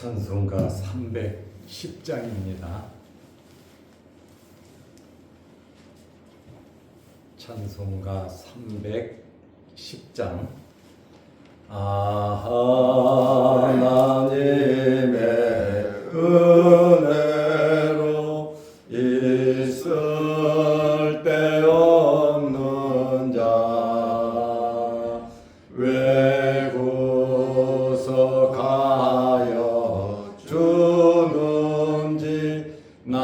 찬송가 310장입니다. 찬송가 310장. 하나님의 은혜로 있을 데 없는 자 왜 구속하여 주는지 난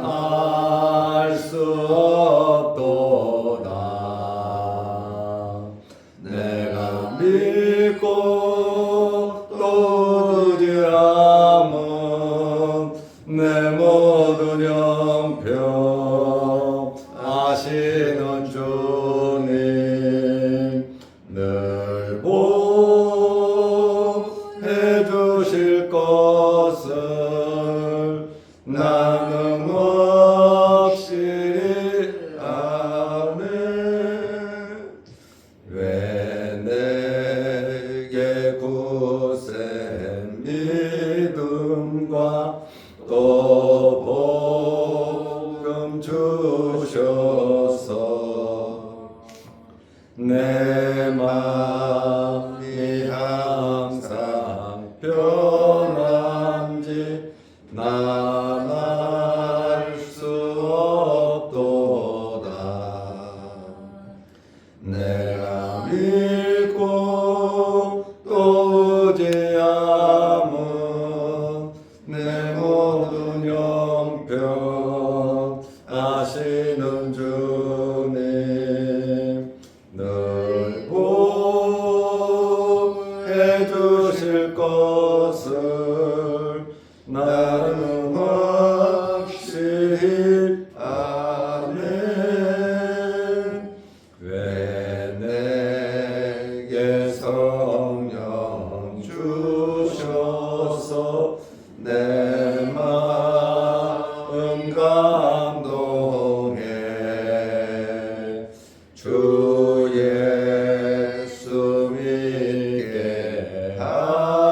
알 수 없도다. 내가 믿고 또 의지함은 내 모든 형편 아시는 주님 늘 보해 주실 것을 나는 확실히 아네. 왜 내게 굳센 믿음과 또 복음 주셔서 내 마음이 항상 편한지 난 알 수 없도다. 내가 믿고 또 의지함은 내 모든 형편 아시는 주님 늘 보해 주실 것을 나는 확실히 아네. 왜 내게 성령 주셔서 내 마음 감동해 주 예수 믿게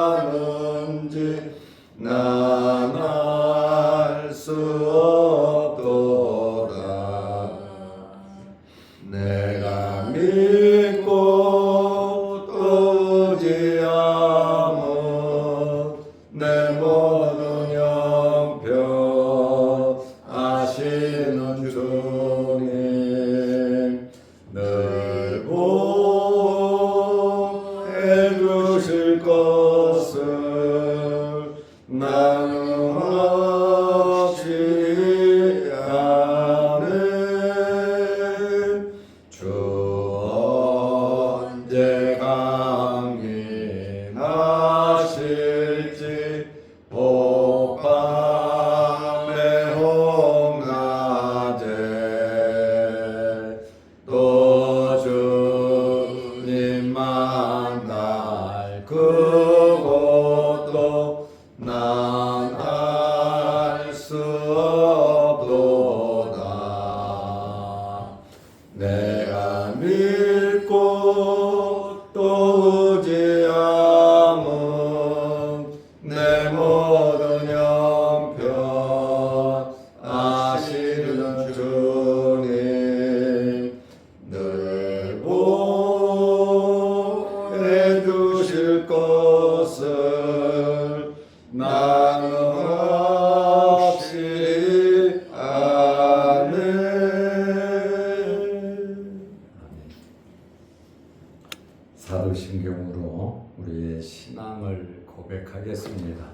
하는지 난 알 수 없도다. 내가 믿고 또 의지함은 내 모든 형편 아시는 주님 늘 보해 주실 것을 나는 확실히 아네. 주 언제 강림하실지 복밤의 홍낮에 또 주님 만날 그곳도 난 알 수 없도다. 내가 믿고 또 의지함은 내 모든 형편 아시는 주님 늘 보해 주실 것을 나는 확실히 아네. 사도신경으로 우리의 신앙을 고백하겠습니다.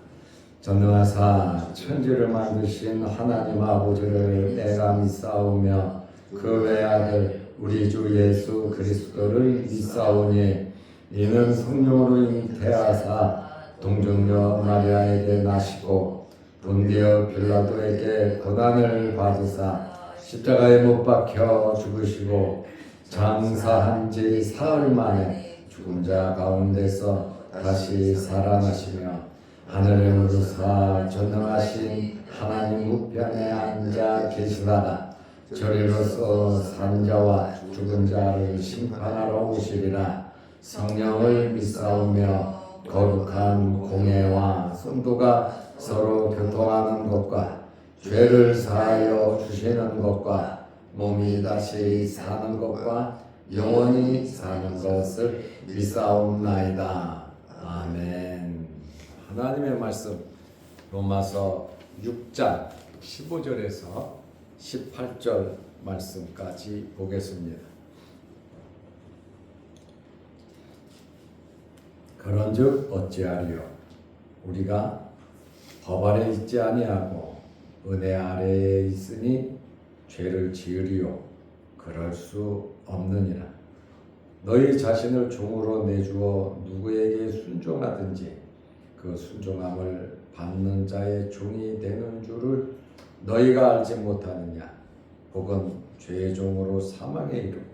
전능하사 천지를 만드신 하나님 아버지를 내가 믿사오며 그 외아들 우리 주 예수 그리스도를 믿사오니 이는 성령으로 잉태하사 동정녀 마리아에게 나시고 본디오 빌라도에게 고난을 받으사 십자가에 못 박혀 죽으시고 장사한 지 사흘 만에 죽은 자 가운데서 다시 살아나시며 하늘에 오르사 전능하신 하나님 우편에 앉아 계시다가 저리로서 산자와 죽은 자를 심판하러 오시리라. 성령을 믿사오며 거룩한 공예와 성도가 서로 교통하는 것과 죄를 사하여 주시는 것과 몸이 다시 사는 것과 영원히 사는 것을 믿사옵나이다. 아멘. 하나님의 말씀 로마서 6장 15절에서 18절 말씀까지 보겠습니다. 그런즉 어찌하리요? 우리가 법 아래 있지 아니하고 은혜 아래에 있으니 죄를 지으리요? 그럴 수 없느니라. 너희 자신을 종으로 내주어 누구에게 순종하든지 그 순종함을 받는 자의 종이 되는 줄을 너희가 알지 못하느냐? 혹은 죄의 종으로 사망에 이르고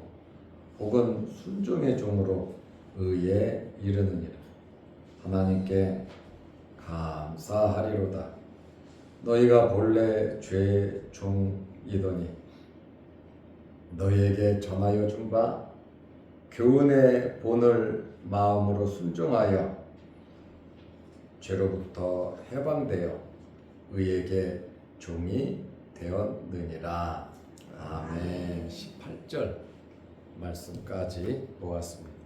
혹은 순종의 종으로 의에 이르느니라. 하나님께 감사하리로다. 너희가 본래 죄의 종이더니 너희에게 전하여 준 바 교훈의 본을 마음으로 순종하여 죄로부터 해방되어 의에게 종이 되었느니라. 아멘. 18절 말씀까지 보았습니다.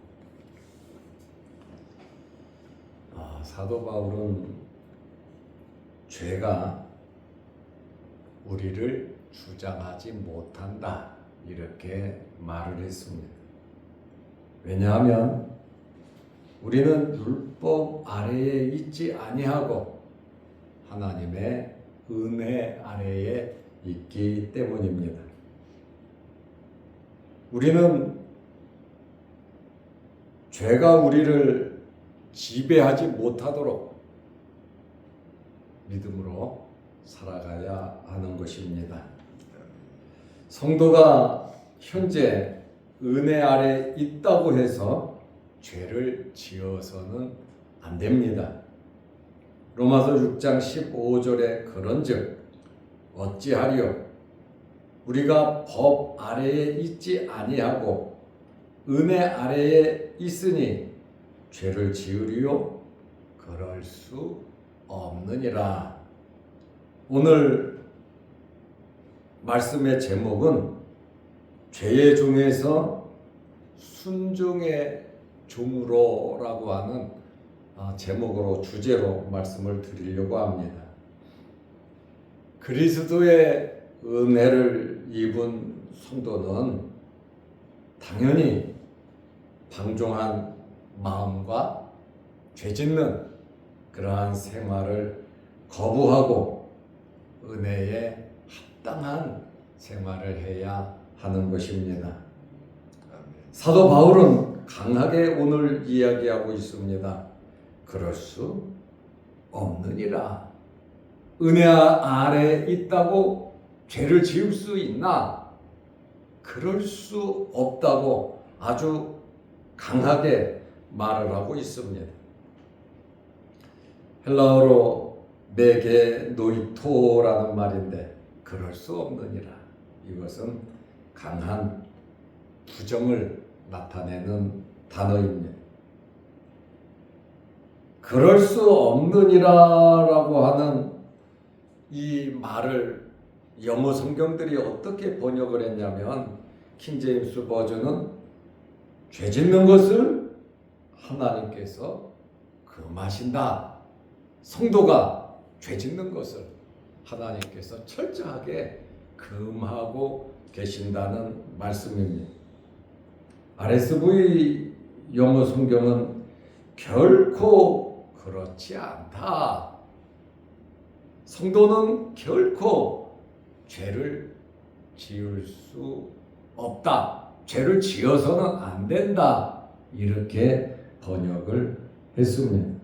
사도 바울은 죄가 우리를 주장하지 못한다 이렇게 말을 했습니다. 왜냐하면 우리는 율법 아래에 있지 아니하고 하나님의 은혜 아래에 있기 때문입니다. 우리는 죄가 우리를 지배하지 못하도록 믿음으로 살아가야 하는 것입니다. 성도가 현재 은혜 아래 있다고 해서 죄를 지어서는 안 됩니다. 로마서 6장 15절에 그런즉 어찌하리요? 우리가 법 아래에 있지 아니하고 은혜 아래에 있으니 죄를 지으리요? 그럴 수 없느니라. 오늘 말씀의 제목은 죄의 종에서 순종의 종으로라고 하는 제목으로 주제로 말씀을 드리려고 합니다. 그리스도의 은혜를 입은 성도는 당연히 방종한 마음과 죄짓는 그러한 생활을 거부하고 은혜에 합당한 생활을 해야 하는 것입니다. 사도 바울은 강하게 오늘 이야기하고 있습니다. 그럴 수 없느니라. 은혜 아래 있다고 죄를 지을 수 있나? 그럴 수 없다고 아주 강하게 말을 하고 있습니다. 헬라어로 메게 노이토라는 말인데 그럴 수 없느니라. 이것은 강한 부정을 나타내는 단어입니다. 그럴 수 없느니라라고 하는 이 말을 영어 성경들이 어떻게 번역을 했냐면 킹제임스 버전은 죄 짓는 것을 하나님께서 금하신다. 성도가 죄 짓는 것을 하나님께서 철저하게 금하고 계신다는 말씀입니다. RSV 영어 성경은 결코 그렇지 않다. 성도는 결코 죄를 지을 수 없다. 죄를 지어서는 안 된다. 이렇게 번역을 했습니다.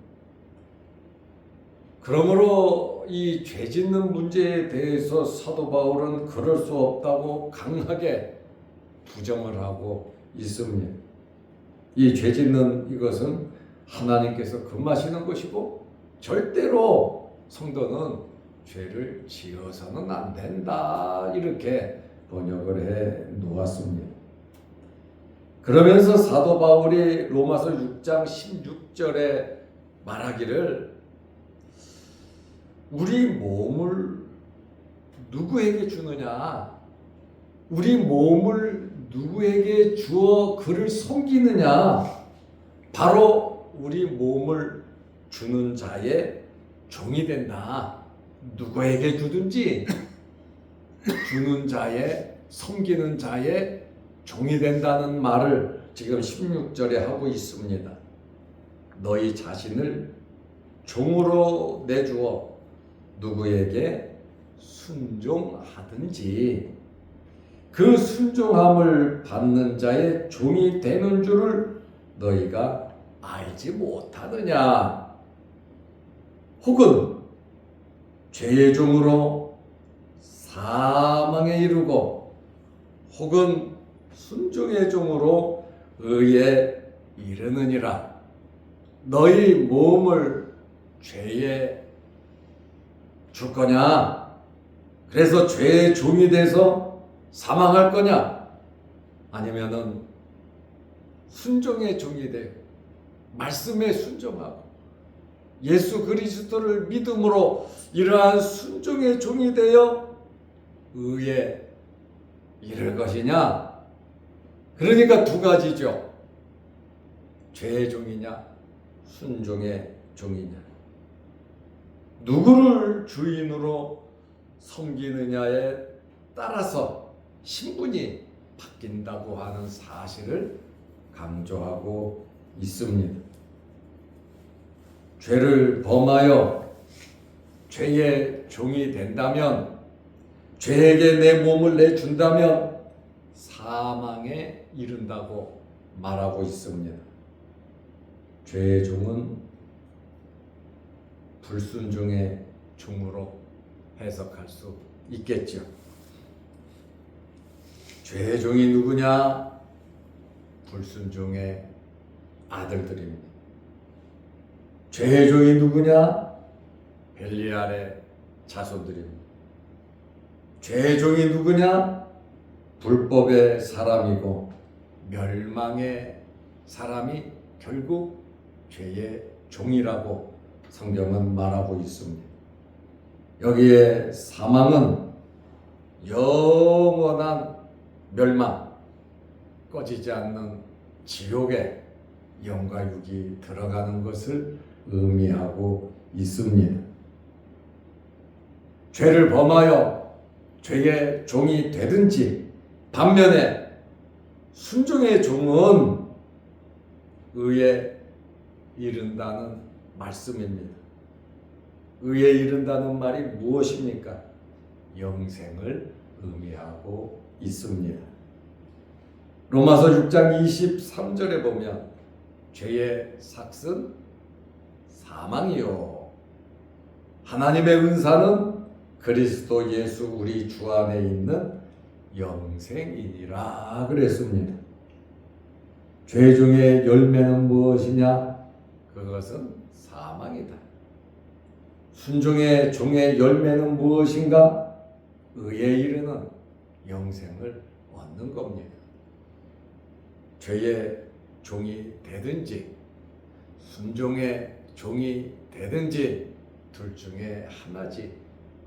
그러므로 이 죄 짓는 문제에 대해서 사도 바울은 그럴 수 없다고 강하게 부정을 하고 있습니다. 이 죄 짓는 이것은 하나님께서 금하시는 것이고 절대로 성도는 죄를 지어서는 안 된다. 이렇게 번역을 해 놓았습니다. 그러면서 사도 바울이 로마서 6장 16절에 말하기를 우리 몸을 누구에게 주느냐? 우리 몸을 누구에게 주어 그를 섬기느냐? 바로 우리 몸을 주는 자의 종이 된다. 누구에게 주든지 주는 자의, 섬기는 자의 종이 된다는 말을 지금 16절에 하고 있습니다. 너희 자신을 종으로 내주어 누구에게 순종하든지 그 순종함을 받는 자의 종이 되는 줄을 너희가 알지 못하느냐? 혹은 죄의 종으로 사망에 이르고 혹은 순종의 종으로 의에 이르느니라. 너희 몸을 죄에 줄 거냐? 그래서 죄의 종이 돼서 사망할 거냐? 아니면은 순종의 종이 되고 말씀에 순종하고 예수 그리스도를 믿음으로 이러한 순종의 종이 되어 의에 이를 것이냐? 그러니까 두 가지죠. 죄의 종이냐, 순종의 종이냐. 누구를 주인으로 섬기느냐에 따라서 신분이 바뀐다고 하는 사실을 강조하고 있습니다. 죄를 범하여 죄의 종이 된다면, 죄에게 내 몸을 내준다면 사망에 이른다고 말하고 있습니다. 죄의 종은 불순종의 종으로 해석할 수 있겠죠. 죄의 종이 누구냐? 불순종의 아들들입니다. 죄의 종이 누구냐? 벨리알의 자손들입니다. 죄의 종이 누구냐? 불법의 사람이고 멸망의 사람이 결국 죄의 종이라고 성경은 말하고 있습니다. 여기에 사망은 영원한 멸망, 꺼지지 않는 지옥에 영과 육이 들어가는 것을 의미하고 있습니다. 죄를 범하여 죄의 종이 되든지, 반면에 순종의 종은 의에 이른다는 말씀입니다. 의에 이른다는 말이 무엇입니까? 영생을 의미하고 있습니다. 로마서 6장 23절에 보면 죄의 삭은 사망이요 하나님의 은사는 그리스도 예수 우리 주 안에 있는 영생이니라 그랬습니다. 죄 중에 열매는 무엇이냐? 그것은 사망이다. 순종의 종의 열매는 무엇인가? 의에 이르는 영생을 얻는 겁니다. 죄의 종이 되든지 순종의 종이 되든지 둘 중에 하나지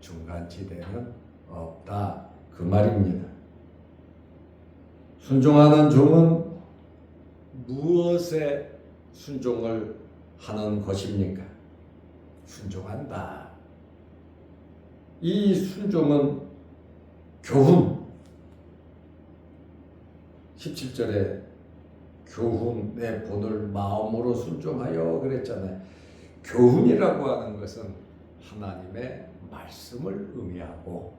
중간지대는 없다 그 말입니다. 순종하는 종은 무엇에 순종을 하는 것입니까? 순종한다. 이 순종은 교훈, 17절에 교훈의 본을 마음으로 순종하여 그랬잖아요. 교훈이라고 하는 것은 하나님의 말씀을 의미하고,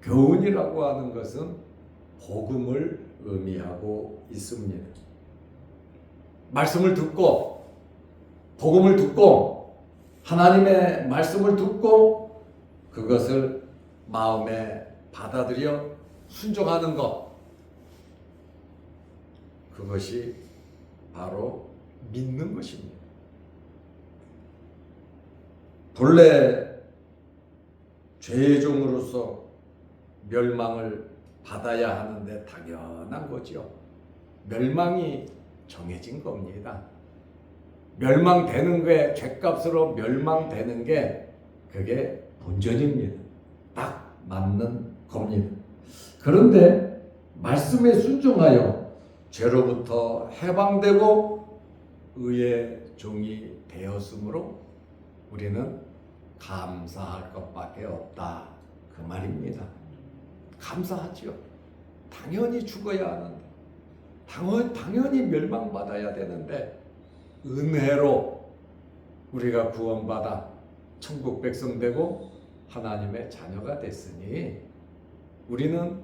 교훈이라고 하는 것은 복음을 의미하고 있습니다. 말씀을 듣고, 복음을 듣고, 하나님의 말씀을 듣고 그것을 마음에 받아들여 순종하는 것, 그것이 바로 믿는 것입니다. 본래 죄의 종으로서 멸망을 받아야 하는데 당연한 거죠. 멸망이 정해진 겁니다. 멸망되는 게, 죄값으로 멸망되는 게 그게 본전입니다. 딱 맞는 겁니다. 그런데 말씀에 순종하여 죄로부터 해방되고 의의 종이 되었으므로 우리는 감사할 것밖에 없다, 그 말입니다. 감사하지요. 당연히 죽어야 하는데, 당연히 멸망받아야 되는데 은혜로 우리가 구원받아 천국 백성 되고 하나님의 자녀가 됐으니 우리는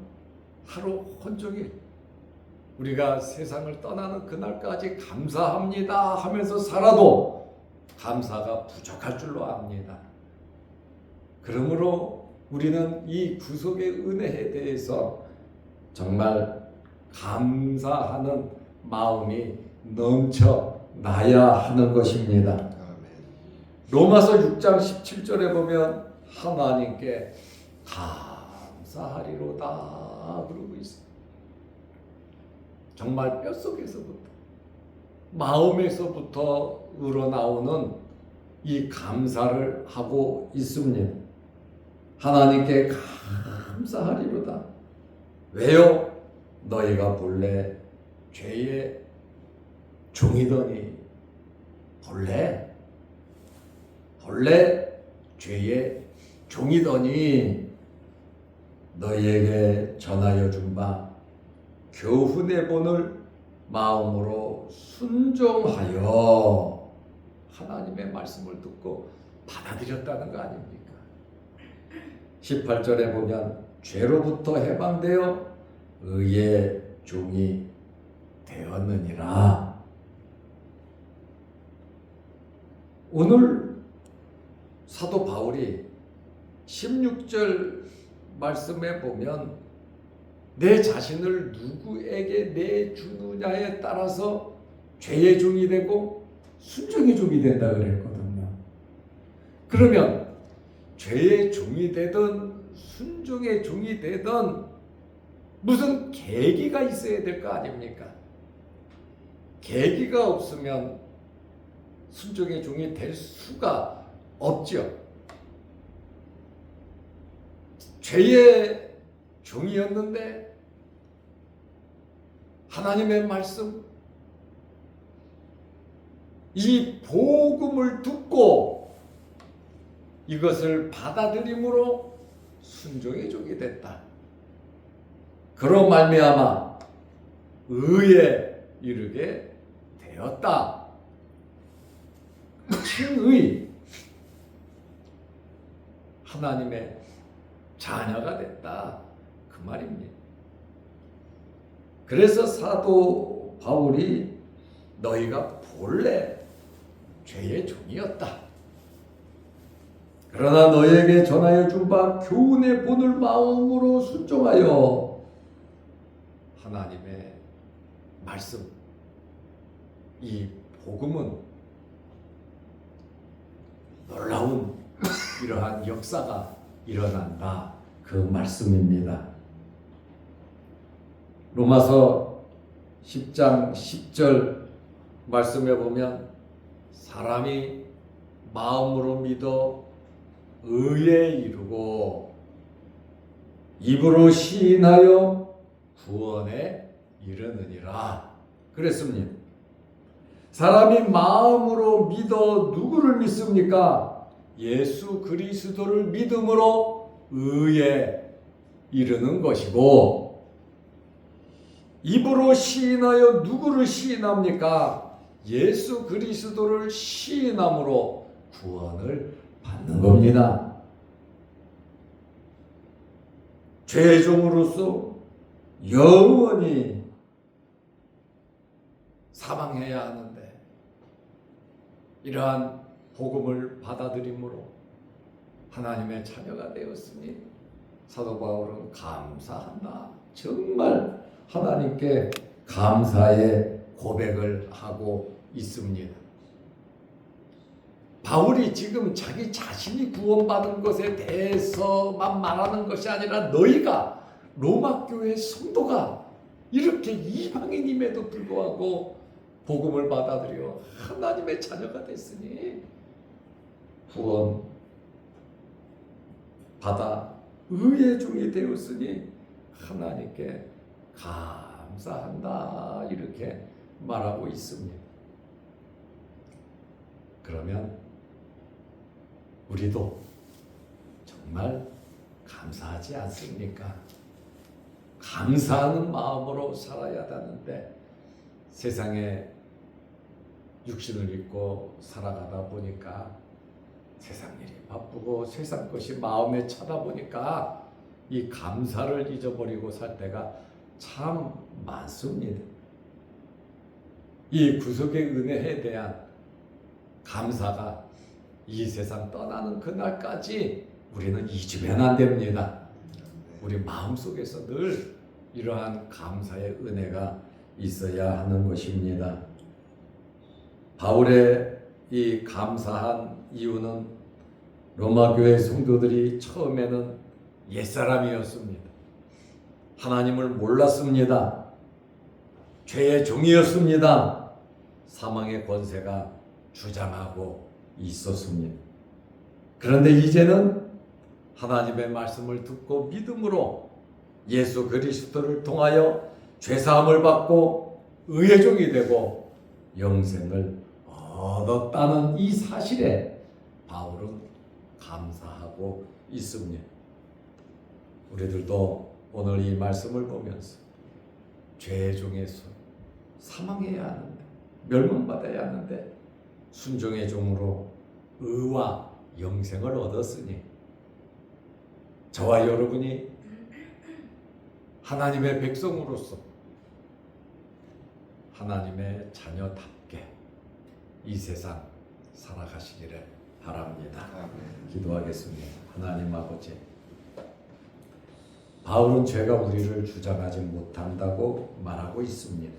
하루 온종일 우리가 세상을 떠나는 그날까지 감사합니다 하면서 살아도 감사가 부족할 줄로 압니다. 그러므로 우리는 이 구속의 은혜에 대해서 정말 감사하는 마음이 넘쳐나야 하는 것입니다. 로마서 6장 17절에 보면 하나님께 감사하리로다 그러고 있어요. 정말 뼛속에서부터, 마음에서부터 우러나오는 이 감사를 하고 있습니다. 하나님께 감사하리로다. 왜요? 너희가 본래 죄의 종이더니, 본래 죄의 종이더니 너희에게 전하여 준 바 교훈의 본을 마음으로 순종하여 하나님의 말씀을 듣고 받아들였다는 거 아닙니까? 18절에 보면 죄로부터 해방되어 의의 종이 되었느니라. 오늘 사도 바울이 16절 말씀에 보면 내 자신을 누구에게 내주느냐에 따라서 죄의 종이 되고 순종의 종이 된다 그랬거든요. 그러면 죄의 종이 되든 순종의 종이 되든 무슨 계기가 있어야 될 거 아닙니까? 계기가 없으면 순종의 종이 될 수가 없죠. 죄의 종이었는데 하나님의 말씀, 이 복음을 듣고 이것을 받아들임으로 순종의 종이 됐다. 그로 말미암아 의에 이르게 되었다. 칭의, 하나님의 자녀가 됐다, 그 말입니다. 그래서 사도 바울이 너희가 본래 죄의 종이었다. 그러나 너희에게 전하여 준 바 교훈의 본을 마음으로 순종하여 하나님의 말씀, 이 복음은 놀라운 이러한 역사가 일어난다, 그 말씀입니다. 로마서 10장 10절 말씀에 보면 사람이 마음으로 믿어 의에 이르고 입으로 시인하여 구원에 이르느니라 그랬습니다. 사람이 마음으로 믿어 누구를 믿습니까? 예수 그리스도를 믿음으로 의에 이르는 것이고, 입으로 시인하여 누구를 시인합니까? 예수 그리스도를 시인함으로 구원을 받는 겁니다. 죄종으로서 영원히 사망해야 하는데 이러한 복음을 받아들임으로 하나님의 자녀가 되었으니 사도 바울은 감사한다. 정말 하나님께 감사의 고백을 하고 있습니다. 바울이 지금 자기 자신이 구원받은 것에 대해서만 말하는 것이 아니라 너희가 로마 교회 성도가 이렇게 이방인임에도 불구하고 복음을 받아들여 하나님의 자녀가 됐으니 구원 받아 의의 종이 되었으니 하나님께 감사한다 이렇게 말하고 있습니다. 그러면 우리도 정말 감사하지 않습니까? 감사하는 마음으로 살아야 하는데 세상에 육신을 입고 살아가다 보니까 세상 일이 바쁘고 세상 것이 마음에 차다 보니까 이 감사를 잊어버리고 살 때가 참 많습니다. 이 구속의 은혜에 대한 감사가 이 세상 떠나는 그날까지 우리는 잊으면 안 됩니다. 우리 마음속에서 늘 이러한 감사의 은혜가 있어야 하는 것입니다. 바울의 이 감사한 이유는 로마 교회 성도들이 처음에는 옛사람이었습니다. 하나님을 몰랐습니다. 죄의 종이었습니다. 사망의 권세가 주장하고 있었습니다. 그런데 이제는 하나님의 말씀을 듣고 믿음으로 예수 그리스도를 통하여 죄사함을 받고 의의 종이 되고 영생을 얻었다는 이 사실에 바울은 감사하고 있습니다. 우리들도 오늘 이 말씀을 보면서 죄의 종에서 사망해야 하는데 멸망받아야 하는데 순종의 종으로 의와 영생을 얻었으니 저와 여러분이 하나님의 백성으로서 하나님의 자녀답게 이 세상 살아가시기를 바랍니다. 기도하겠습니다. 하나님 아버지, 바울은 죄가 우리를 주장하지 못한다고 말하고 있습니다.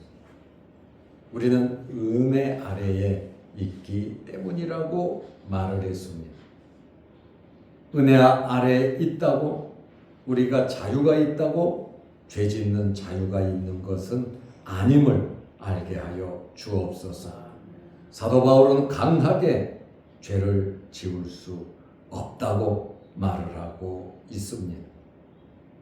우리는 은혜 아래에 있기 때문이라고 말을 했습니다. 은혜 아래에 있다고 우리가 자유가 있다고 죄 짓는 자유가 있는 것은 아님을 알게 하여 주옵소서. 사도 바울은 강하게 죄를 지을 수 없다고 말을 하고 있습니다.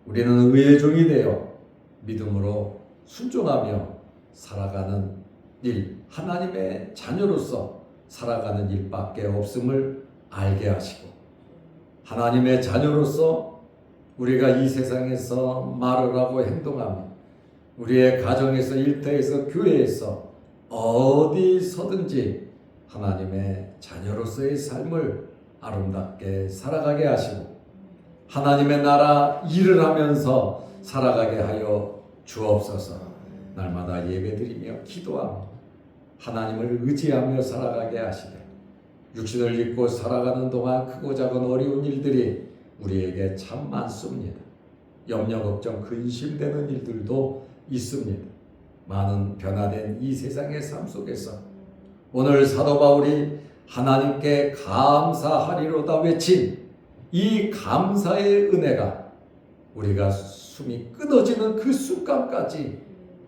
우리는 의의 종이 되어 믿음으로 순종하며 살아가는 일, 하나님의 자녀로서 살아가는 일밖에 없음을 알게 하시고 하나님의 자녀로서 우리가 이 세상에서 말을 하고 행동하며 우리의 가정에서 일터에서 교회에서 어디서든지 하나님의 자녀로서의 삶을 아름답게 살아가게 하시고 하나님의 나라 일을 하면서 살아가게 하여 주옵소서. 날마다 예배드리며 기도하며 하나님을 의지하며 살아가게 하시되 육신을 입고 살아가는 동안 크고 작은 어려운 일들이 우리에게 참 많습니다. 염려, 걱정, 근심되는 일들도 있습니다. 많은 변화된 이 세상의 삶 속에서 오늘 사도 바울이 하나님께 감사하리로다 외친 이 감사의 은혜가 우리가 숨이 끊어지는 그 순간까지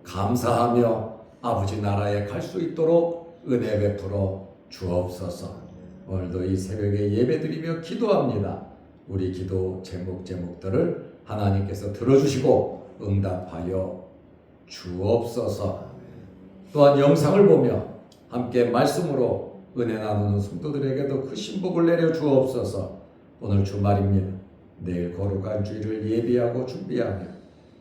감사하며 아버지 나라에 갈 수 있도록 은혜 베풀어 주옵소서. 오늘도 이 새벽에 예배드리며 기도합니다. 우리 기도 제목들을 하나님께서 들어주시고 응답하여 주옵소서. 또한 영상을 보며 함께 말씀으로 은혜 나누는 성도들에게도 그 신복을 내려 주옵소서. 오늘 주말입니다. 내일 거룩한 주일을 예비하고 준비하며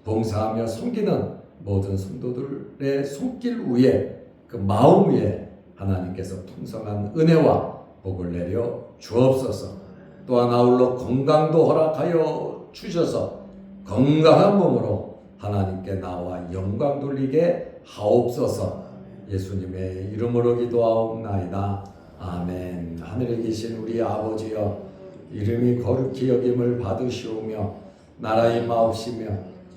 봉사하며 섬기는 모든 성도들의 손길 위에 그 마음 위에 하나님께서 풍성한 은혜와 복을 내려 주옵소서. 또한 아울러 건강도 허락하여 주셔서 건강한 몸으로 하나님께 나와 영광 돌리게 하옵소서. 예수님의 이름으로 기도하옵나이다. 아멘. 하늘에 계신 우리 아버지여, 이름이 거룩히 여김을 받으시오며 나라의 임하옵시며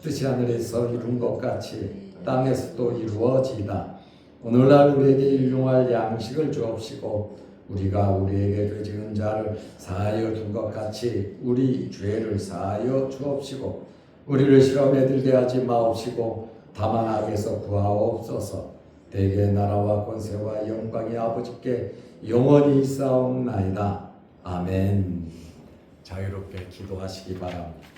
뜻이 하늘에서 이룬 것 같이 땅에서도 이루어지이다. 오늘날 우리에게 일용할 양식을 주옵시고 우리가 우리에게 죄 지은 자를 사하여 준 것 같이 우리 죄를 사하여 주옵시고 우리를 시험에 들게 하지 마옵시고 다만 악에서 구하옵소서. 대개 나라와 권세와 영광이 아버지께 영원히 있사옵나이다. 아멘. 자유롭게 기도하시기 바랍니다.